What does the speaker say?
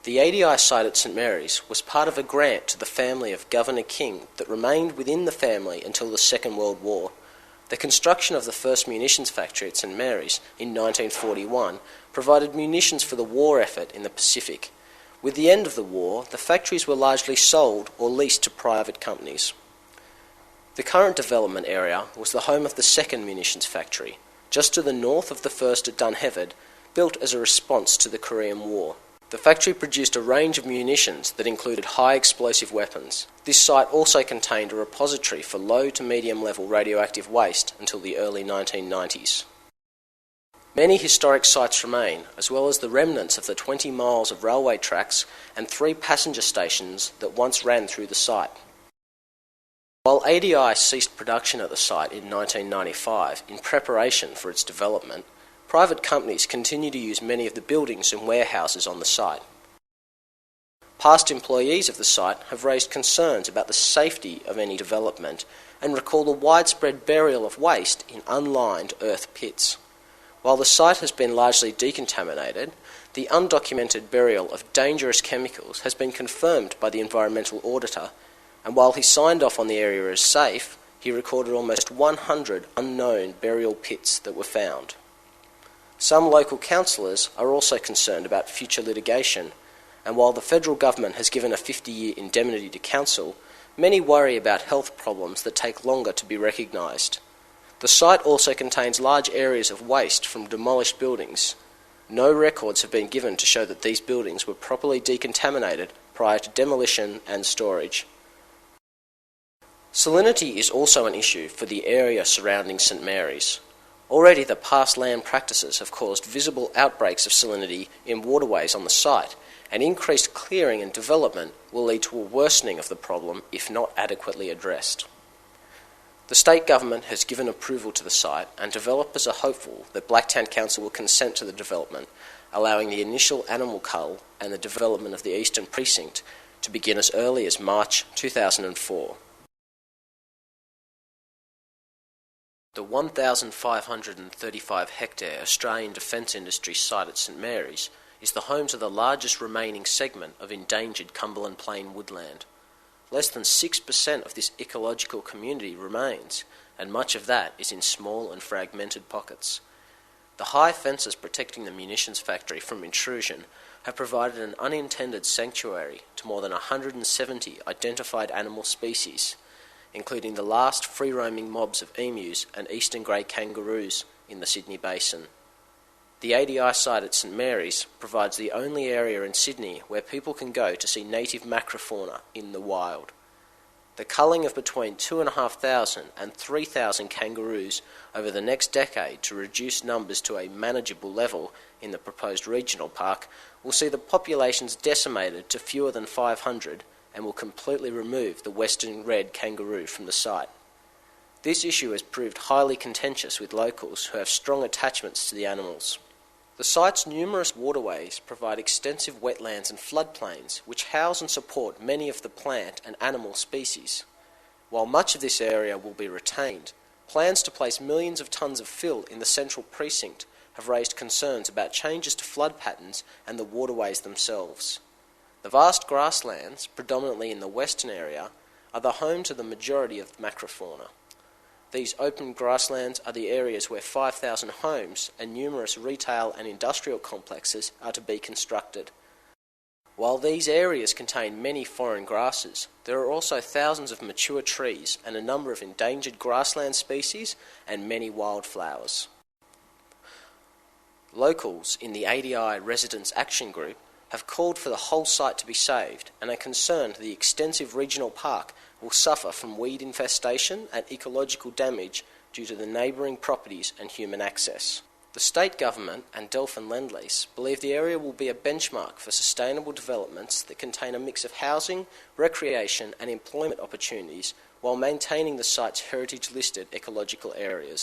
The ADI site at St Mary's was part of a grant to the family of Governor King that remained within the family until the Second World War. The construction of the first munitions factory at St Mary's in 1941 provided munitions for the war effort in the Pacific. With the end of the war, the factories were largely sold or leased to private companies. The current development area was the home of the second munitions factory, just to the north of the first at Dunheved, built as a response to the Korean War. The factory produced a range of munitions that included high explosive weapons. This site also contained a repository for low to medium level radioactive waste until the early 1990s. Many historic sites remain, as well as the remnants of the 20 miles of railway tracks and 3 passenger stations that once ran through the site. While ADI ceased production at the site in 1995 in preparation for its development, private companies continue to use many of the buildings and warehouses on the site. Past employees of the site have raised concerns about the safety of any development and recall the widespread burial of waste in unlined earth pits. While the site has been largely decontaminated, the undocumented burial of dangerous chemicals has been confirmed by the environmental auditor, and while he signed off on the area as safe, he recorded almost 100 unknown burial pits that were found. Some local councillors are also concerned about future litigation, and while the federal government has given a 50-year indemnity to council, many worry about health problems that take longer to be recognised. The site also contains large areas of waste from demolished buildings. No records have been given to show that these buildings were properly decontaminated prior to demolition and storage. Salinity is also an issue for the area surrounding St Mary's. Already the past land practices have caused visible outbreaks of salinity in waterways on the site, and increased clearing and development will lead to a worsening of the problem if not adequately addressed. The state government has given approval to the site, and developers are hopeful that Blacktown Council will consent to the development, allowing the initial animal cull and the development of the eastern precinct to begin as early as March 2004. The 1,535-hectare Australian Defence Industry site at St Mary's is the home to the largest remaining segment of endangered Cumberland Plain woodland. Less than 6% of this ecological community remains, and much of that is in small and fragmented pockets. The high fences protecting the munitions factory from intrusion have provided an unintended sanctuary to more than 170 identified animal species, including the last free-roaming mobs of emus and eastern grey kangaroos in the Sydney Basin. The ADI site at St Mary's provides the only area in Sydney where people can go to see native macrofauna in the wild. The culling of between 2,500 and 3,000 kangaroos over the next decade to reduce numbers to a manageable level in the proposed regional park will see the populations decimated to fewer than 500 and will completely remove the western red kangaroo from the site. This issue has proved highly contentious with locals who have strong attachments to the animals. The site's numerous waterways provide extensive wetlands and floodplains which house and support many of the plant and animal species. While much of this area will be retained, plans to place millions of tonnes of fill in the central precinct have raised concerns about changes to flood patterns and the waterways themselves. The vast grasslands, predominantly in the western area, are the home to the majority of macrofauna. These open grasslands are the areas where 5,000 homes and numerous retail and industrial complexes are to be constructed. While these areas contain many foreign grasses, there are also thousands of mature trees and a number of endangered grassland species and many wildflowers. Locals in the ADI Residents Action Group have called for the whole site to be saved and are concerned the extensive regional park will suffer from weed infestation and ecological damage due to the neighbouring properties and human access. The state government and Delphin Lendlease believe the area will be a benchmark for sustainable developments that contain a mix of housing, recreation and employment opportunities while maintaining the site's heritage-listed ecological areas.